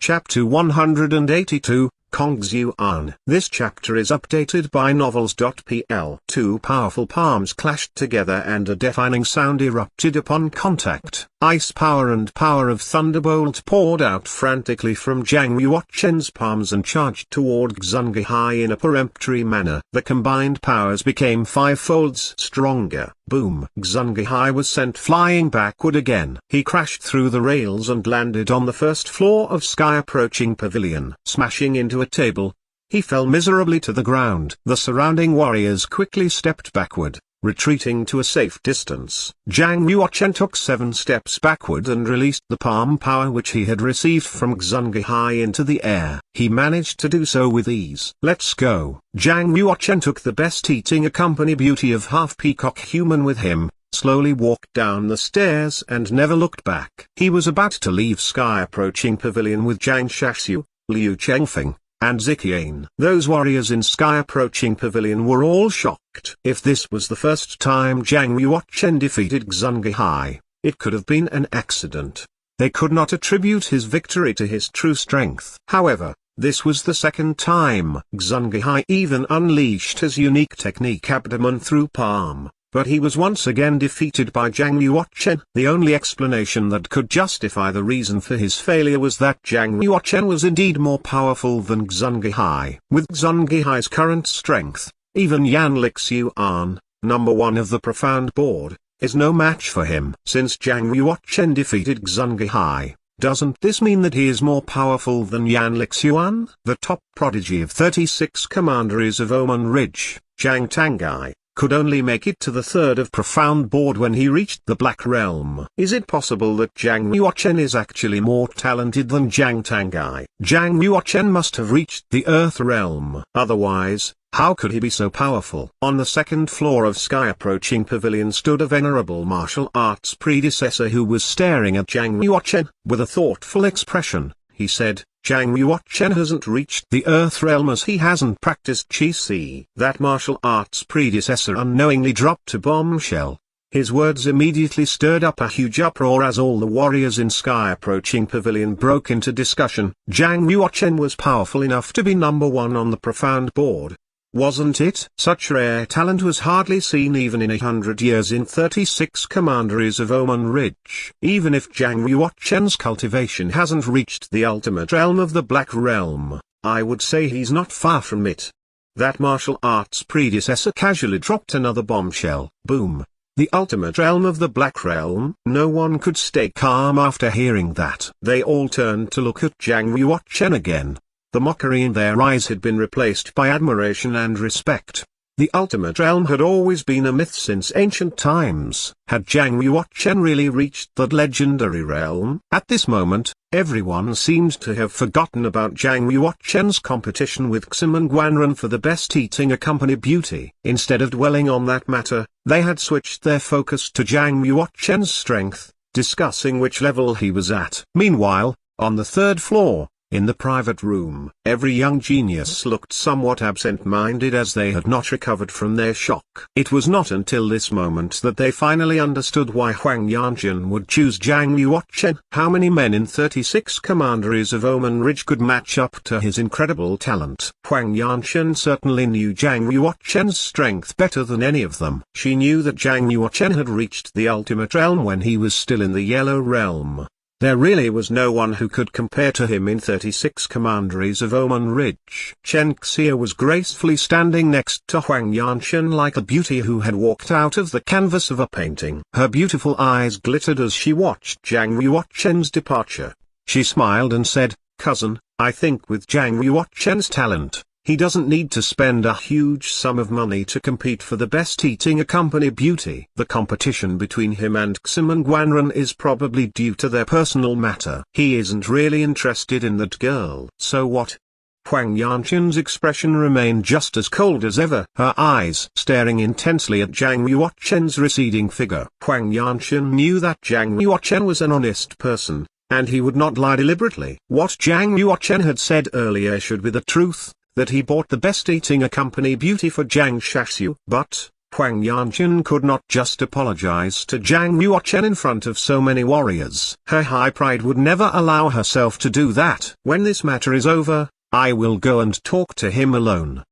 Chapter 182, Xuan. This chapter is updated by novels.pl. Two powerful palms clashed together and a deafening sound erupted upon contact. Ice power and power of thunderbolt poured out frantically from Zhang Yuoquan's palms and charged toward Xuan in a peremptory manner. The combined powers became five-folds stronger. Boom! Xuan was sent flying backward again. He crashed through the rails and landed on the first floor of sky-approaching pavilion. Smashing into a table, he fell miserably to the ground. The surrounding warriors quickly stepped backward, retreating to a safe distance. Zhang Yuoquan took 7 steps backward and released the palm power which he had received from Xuan into the air. He managed to do so with ease. Let's go. Zhang Yuoquan took the best eating a company beauty of half-peacock human with him, slowly walked down the stairs and never looked back. He was about to leave sky-approaching pavilion with Zhang Shaxiu, Liu Chengfeng, and Ziqian. Those warriors in sky-approaching pavilion were all shocked. If this was the first time Zhang Yuoquan defeated Xuan, it could have been an accident. They could not attribute his victory to his true strength. However, this was the second time Xuan even unleashed his unique technique abdomen through palm. But he was once again defeated by Zhang Yuoquan. The only explanation that could justify the reason for his failure was that Zhang Yuoquan was indeed more powerful than Xuan. With Xuan's current strength, even Yanlik Xuan, number 1 of the profound board, is no match for him. Since Zhang Yuoquan defeated Xuan, doesn't this mean that he is more powerful than Yanlik Xuan? The top prodigy of 36 commanderies of Oman Ridge, Zhang Tangai, could only make it to the 3rd of profound board when he reached the Black Realm. Is it possible that Zhang Yuoquan is actually more talented than Zhang Tangai? Zhang Yuoquan must have reached the Earth Realm. Otherwise, how could he be so powerful? On the 2nd floor of sky-approaching pavilion stood a venerable martial arts predecessor who was staring at Zhang Yuoquan. With a thoughtful expression, he said, Zhang Yuoquan hasn't reached the Earth Realm as he hasn't practiced Qi. That martial arts predecessor unknowingly dropped a bombshell. His words immediately stirred up a huge uproar as all the warriors in sky-approaching pavilion broke into discussion. Zhang Yuoquan was powerful enough to be number 1 on the profound board, wasn't it? Such rare talent was hardly seen even in 100 years in 36 commanderies of Oman Ridge. Even if Zhang Yuoquan's cultivation hasn't reached the ultimate realm of the Black Realm, I would say he's not far from it. That martial arts predecessor casually dropped another bombshell. Boom. The ultimate realm of the Black Realm? No one could stay calm after hearing that. They all turned to look at Zhang Yuoquan again. The mockery in their eyes had been replaced by admiration and respect. The ultimate realm had always been a myth since ancient times. Had Zhang Yuoquan really reached that legendary realm? At this moment, everyone seemed to have forgotten about Zhang Yuoquan's competition with Xuan for the best eating a company beauty. Instead of dwelling on that matter, they had switched their focus to Zhang Yuoquan's strength, discussing which level he was at. Meanwhile, on the 3rd floor, in the private room, every young genius looked somewhat absent-minded as they had not recovered from their shock. It was not until this moment that they finally understood why Huang Yanqian would choose Zhang Yuoquan. How many men in 36 commanderies of Oman Ridge could match up to his incredible talent? Huang Yanqian certainly knew Zhang Yuoquan's strength better than any of them. She knew that Zhang Yuoquan had reached the ultimate realm when he was still in the Yellow Realm. There really was no one who could compare to him in 36 commanderies of Oman Ridge. Chen Xia was gracefully standing next to Huang Yanqian like a beauty who had walked out of the canvas of a painting. Her beautiful eyes glittered as she watched Zhang Yuoquan's departure. She smiled and said, "Cousin, I think with Zhang Yuoquan's talent, he doesn't need to spend a huge sum of money to compete for the best eating a company beauty. The competition between him and Xuan is probably due to their personal matter. He isn't really interested in that girl." So what? Huang Yanqian's expression remained just as cold as ever, her eyes staring intensely at Zhang Yuoquan's receding figure. Huang Yanqian knew that Zhang Yuoquan was an honest person, and he would not lie deliberately. What Zhang Yuoquan had said earlier should be the truth, that he bought the best eating a company beauty for Zhang Shaxiu. But, Huang Yanqian could not just apologize to Zhang Yuochen in front of so many warriors. Her high pride would never allow herself to do that. When this matter is over, I will go and talk to him alone.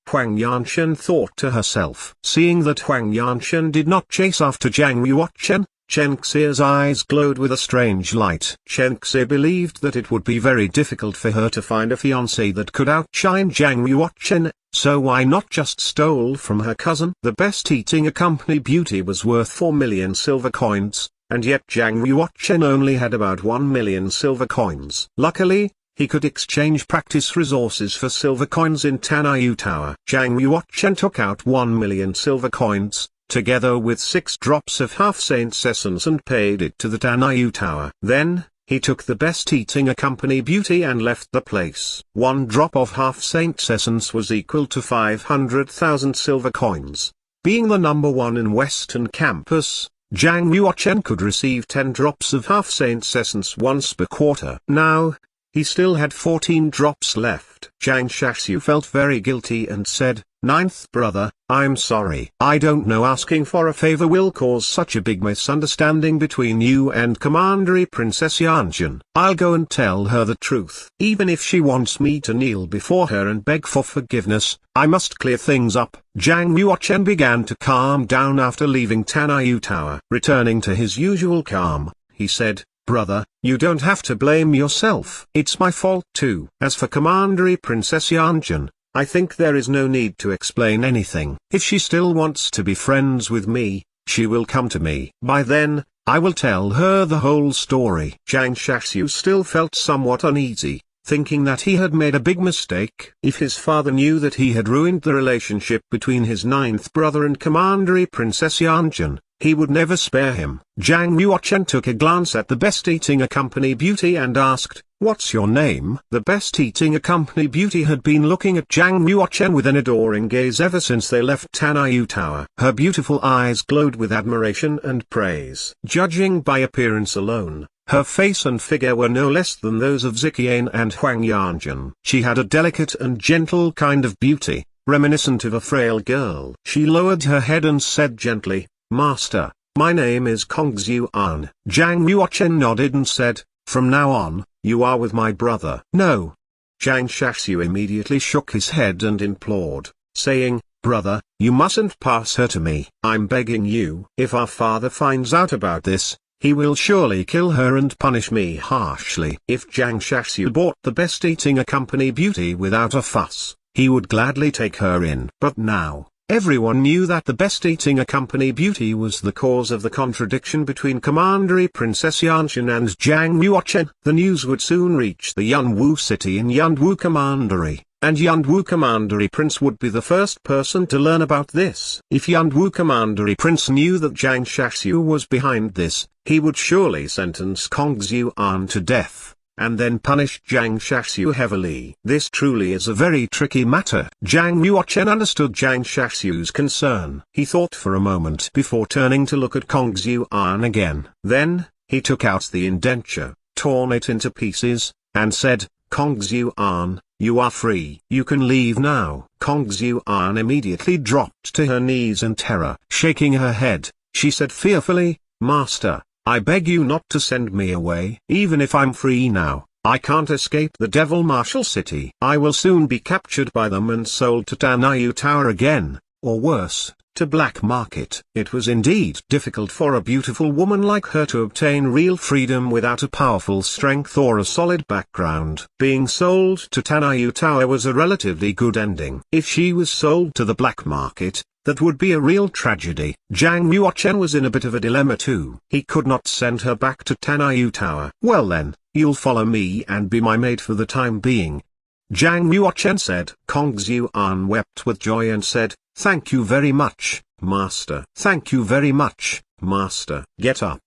Huang Yanqian thought to herself. Seeing that Huang Yanqian did not chase after Zhang Yuochen, Chen Xi's eyes glowed with a strange light. Chen Xi believed that it would be very difficult for her to find a fiancé that could outshine Zhang Yuochen, so why not just stole from her cousin? The best eating accompany beauty was worth 4 million silver coins, and yet Zhang Yuochen only had about 1 million silver coins. Luckily, he could exchange practice resources for silver coins in Tanayu Tower. Zhang Yuochen took out 1 million silver coins, together with 6 drops of half-saint's essence, and paid it to the Tanayu Tower. Then, he took the best eating accompany beauty and left the place. 1 drop of half-saint's essence was equal to 500,000 silver coins. Being the number 1 in Western Campus, Zhang Yuochen could receive 10 drops of half-saint's essence once per quarter. Now, he still had 14 drops left. Zhang Shaxu felt very guilty and said, "Ninth brother, I'm sorry. I don't know asking for a favor will cause such a big misunderstanding between you and Commandery Princess Yanjun. I'll go and tell her the truth. Even if she wants me to kneel before her and beg for forgiveness, I must clear things up." Zhang Yuochen began to calm down after leaving Tanayu Tower. Returning to his usual calm, he said, "Brother, you don't have to blame yourself. It's my fault too. As for Commandery Princess Yanjun, I think there is no need to explain anything. If she still wants to be friends with me, she will come to me. By then, I will tell her the whole story." Zhang Shaxu still felt somewhat uneasy, thinking that he had made a big mistake. If his father knew that he had ruined the relationship between his 9th brother and Commandery Princess Yanjun, he would never spare him. Zhang Yuochen took a glance at the best eating accompany beauty and asked, "What's your name?" The best eating accompany beauty had been looking at Zhang Yuochen with an adoring gaze ever since they left Tanayu Tower. Her beautiful eyes glowed with admiration and praise. Judging by appearance alone, her face and figure were no less than those of Ziqian and Huang Yanjun. She had a delicate and gentle kind of beauty, reminiscent of a frail girl. She lowered her head and said gently, "Master, my name is Xuan." Zhang Yuochen nodded and said, "From now on, you are with my brother." "No." Zhang Shaxu immediately shook his head and implored, saying, "Brother, you mustn't pass her to me. I'm begging you. If our father finds out about this, he will surely kill her and punish me harshly." If Zhang Shaxu bought the best eating accompany beauty without a fuss, he would gladly take her in. But now, everyone knew that the best eating accompany beauty was the cause of the contradiction between Commandery Princess Yanjun and Zhang Yuochen. The news would soon reach the Yunwu city in Yunwu Commandery, and Yunwu Commandery Prince would be the first person to learn about this. If Yunwu Commandery Prince knew that Zhang Shaxu was behind this, he would surely sentence Xuan to death, and then punish Zhang Shaxu heavily. This truly is a very tricky matter. Zhang Yuochen understood Zhang Shaxu's concern. He thought for a moment before turning to look at Xuan again. Then, he took out the indenture, torn it into pieces, and said, "Xuan, you are free. You can leave now." Xuan immediately dropped to her knees in terror. Shaking her head, she said fearfully, "Master, I beg you not to send me away. Even if I'm free now, I can't escape the Devil Marshal City. I will soon be captured by them and sold to Tanayu Tower again, or worse, to black market." It was indeed difficult for a beautiful woman like her to obtain real freedom without a powerful strength or a solid background. Being sold to Tanayu Tower was a relatively good ending. If she was sold to the black market, that would be a real tragedy. Zhang Yuochen was in a bit of a dilemma too. He could not send her back to Tanayu Tower. "Well then, you'll follow me and be my maid for the time being," Zhang Yuochen said. Xuan wept with joy and said, "Thank you very much, master." "Thank you very much, master." "Get up."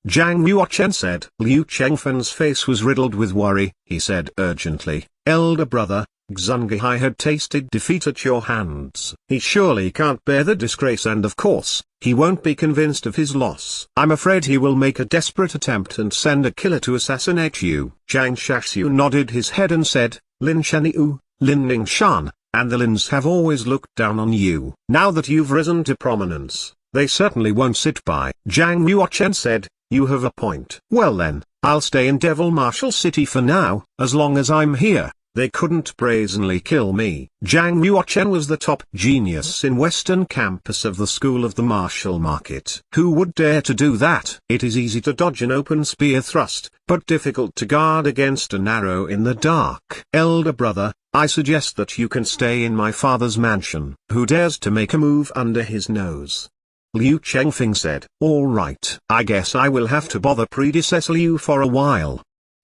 Zhang Yuochen said. Liu Chengfen's face was riddled with worry. He said urgently, "Elder brother, Xungahai had tasted defeat at your hands. He surely can't bear the disgrace, and of course, he won't be convinced of his loss. I'm afraid he will make a desperate attempt and send a killer to assassinate you." Zhang Shaxu nodded his head and said, "Lin Sheniu, Lin Ning Shan, and the Lins have always looked down on you. Now that you've risen to prominence, they certainly won't sit by." Zhang Yuochen said, "You have a point. Well then, I'll stay in Devil Marshal City for now. As long as I'm here, they couldn't brazenly kill me." Zhang Yuochen was the top genius in Western Campus of the School of the Martial Market. Who would dare to do that? It is easy to dodge an open spear thrust, but difficult to guard against an arrow in the dark. "Elder brother, I suggest that you can stay in my father's mansion." "Who dares to make a move under his nose?" Liu Chengfeng said. "All right. I guess I will have to bother predecessor Liu for a while."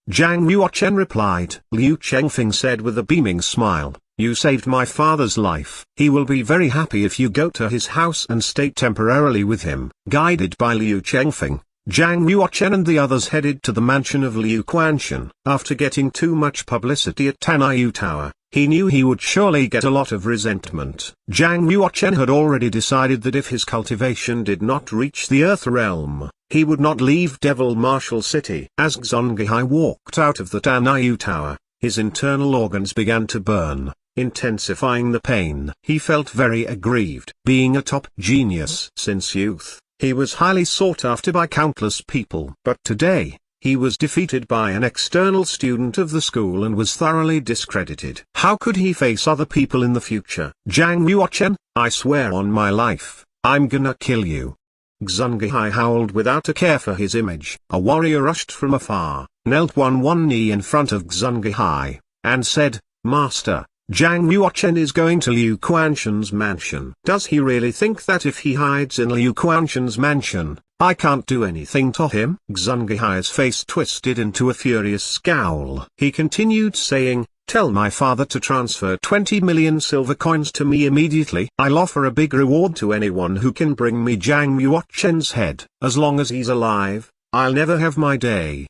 Zhang Yuochen replied. Liu Chengfeng said with a beaming smile, "You saved my father's life. He will be very happy if you go to his house and stay temporarily with him." Guided by Liu Chengfeng, Zhang Yuochen and the others headed to the mansion of Liu Quanshan. After getting too much publicity at Tanayu Tower, he knew he would surely get a lot of resentment. Zhang Yuochen had already decided that if his cultivation did not reach the Earth Realm, he would not leave Devil Marshal City. As Xuan walked out of the Tanayu Tower, his internal organs began to burn, intensifying the pain. He felt very aggrieved. Being a top genius since youth, he was highly sought after by countless people. But today, he was defeated by an external student of the school and was thoroughly discredited. How could he face other people in the future? "Zhang Yuochen, I swear on my life, I'm gonna kill you." Xuan howled without a care for his image. A warrior rushed from afar, knelt on one knee in front of Xuan, and said, "Master, Zhang Yuochen is going to Liu Quanshan's mansion." "Does he really think that if he hides in Liu Quanshan's mansion, I can't do anything to him?" Xuan face twisted into a furious scowl. He continued saying, "Tell my father to transfer 20 million silver coins to me immediately. I'll offer a big reward to anyone who can bring me Zhang Yuochen's head. As long as he's alive, I'll never have my day."